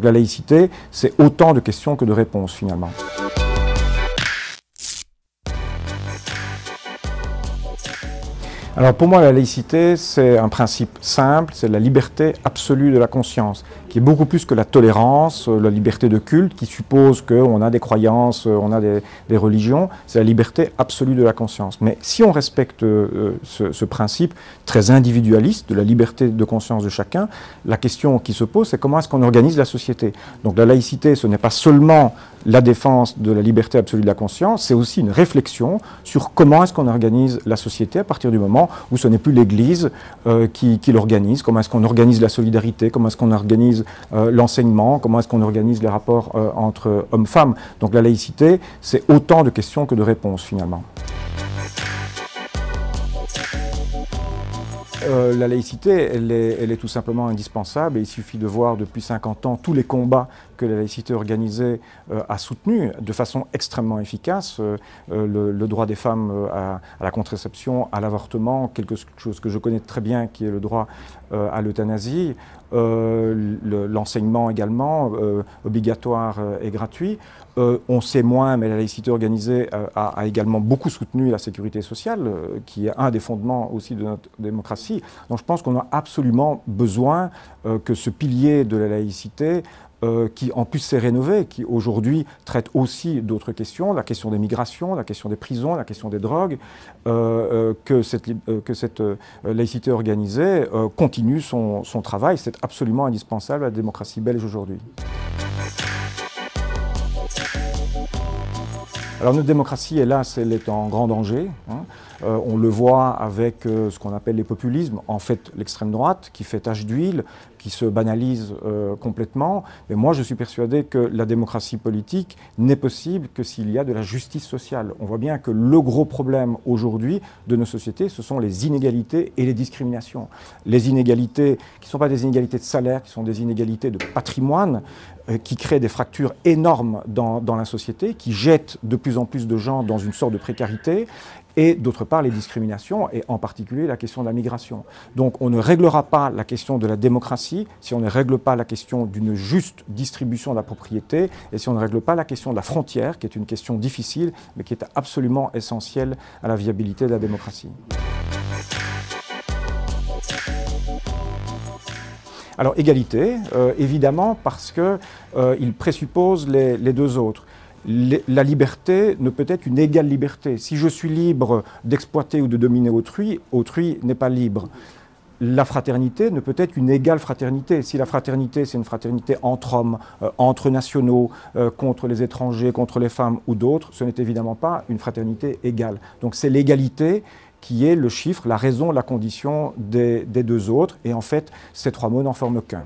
la laïcité, c'est autant de questions que de réponses finalement. Alors pour moi, la laïcité, c'est un principe simple, c'est la liberté absolue de la conscience, qui est beaucoup plus que la tolérance, la liberté de culte, qui suppose qu'on a des croyances, on a des religions, c'est la liberté absolue de la conscience. Mais si on respecte ce principe très individualiste de la liberté de conscience de chacun, la question qui se pose, c'est comment est-ce qu'on organise la société. Donc la laïcité, ce n'est pas seulement la défense de la liberté absolue de la conscience, c'est aussi une réflexion sur comment est-ce qu'on organise la société à partir du moment où ce n'est plus l'Église qui l'organise, comment est-ce qu'on organise la solidarité, comment est-ce qu'on organise l'enseignement, comment est-ce qu'on organise les rapports entre hommes-femmes. Donc la laïcité, c'est autant de questions que de réponses finalement. La laïcité, elle est tout simplement indispensable et il suffit de voir depuis 50 ans tous les combats que la laïcité organisée a soutenus de façon extrêmement efficace. Le droit des femmes à la contraception, à l'avortement, quelque chose que je connais très bien qui est le droit à l'euthanasie, l'enseignement également, obligatoire et gratuit. On sait moins, mais la laïcité organisée a également beaucoup soutenu la sécurité sociale, qui est un des fondements aussi de notre démocratie. Donc je pense qu'on a absolument besoin que ce pilier de la laïcité, qui en plus s'est rénové, qui aujourd'hui traite aussi d'autres questions, la question des migrations, la question des prisons, la question des drogues, que cette laïcité organisée continue son travail. C'est absolument indispensable à la démocratie belge aujourd'hui. Alors notre démocratie, hélas, elle est en grand danger. On le voit avec ce qu'on appelle les populismes, en fait l'extrême droite, qui fait tache d'huile, qui se banalise complètement. Mais moi, je suis persuadé que la démocratie politique n'est possible que s'il y a de la justice sociale. On voit bien que le gros problème aujourd'hui de nos sociétés, ce sont les inégalités et les discriminations. Les inégalités qui ne sont pas des inégalités de salaire, qui sont des inégalités de patrimoine, qui créent des fractures énormes dans la société, qui jettent de plus en plus de gens dans une sorte de précarité, et d'autre part les discriminations, et en particulier la question de la migration. Donc on ne réglera pas la question de la démocratie si on ne règle pas la question d'une juste distribution de la propriété, et si on ne règle pas la question de la frontière, qui est une question difficile, mais qui est absolument essentielle à la viabilité de la démocratie. Alors égalité, évidemment, parce qu'il présuppose les deux autres. La liberté ne peut être qu'une égale liberté. Si je suis libre d'exploiter ou de dominer autrui, autrui n'est pas libre. La fraternité ne peut être qu'une égale fraternité. Si la fraternité, c'est une fraternité entre hommes, entre nationaux, contre les étrangers, contre les femmes ou d'autres, ce n'est évidemment pas une fraternité égale. Donc c'est l'égalité qui est le chiffre, la raison, la condition des deux autres. Et en fait, ces trois mots n'en forment qu'un.